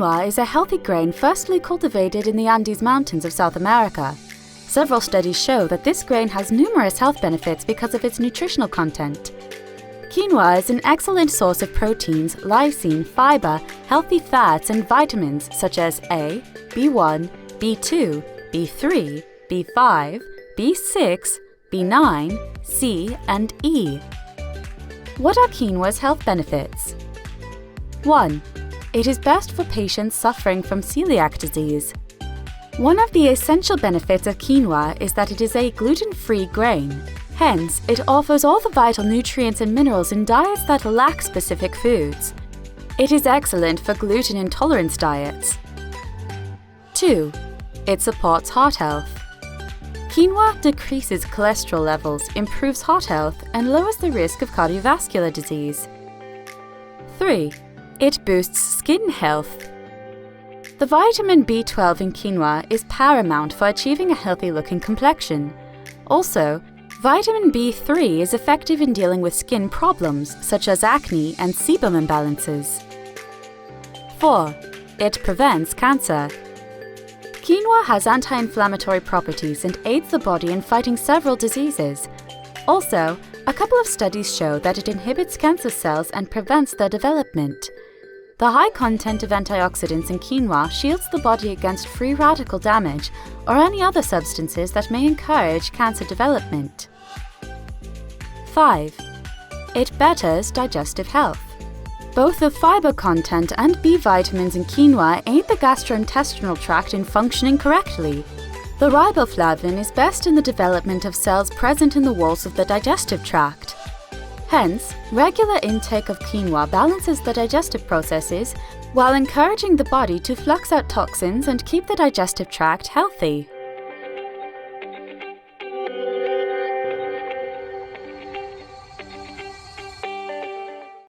Quinoa is a healthy grain firstly cultivated in the Andes Mountains of South America. Several studies show that this grain has numerous health benefits because of its nutritional content. Quinoa is an excellent source of proteins, lysine, fiber, healthy fats, and vitamins such as A, B1, B2, B3, B5, B6, B9, C, and E. What are quinoa's health benefits? 1. It is best for patients suffering from celiac disease. One of the essential benefits of quinoa is that it is a gluten-free grain. Hence, it offers all the vital nutrients and minerals in diets that lack specific foods. It is excellent for gluten intolerance diets. 2. It supports heart health. Quinoa decreases cholesterol levels, improves heart health, and lowers the risk of cardiovascular disease. 3. It boosts skin health. The vitamin B12 in quinoa is paramount for achieving a healthy-looking complexion. Also, vitamin B3 is effective in dealing with skin problems such as acne and sebum imbalances. 4. It prevents cancer. Quinoa has anti-inflammatory properties and aids the body in fighting several diseases. Also, a couple of studies show that it inhibits cancer cells and prevents their development. The high content of antioxidants in quinoa shields the body against free radical damage or any other substances that may encourage cancer development. 5. It betters digestive health. Both the fiber content and B vitamins in quinoa aid the gastrointestinal tract in functioning correctly. The riboflavin is best in the development of cells present in the walls of the digestive tract. Hence, regular intake of quinoa balances the digestive processes while encouraging the body to flush out toxins and keep the digestive tract healthy.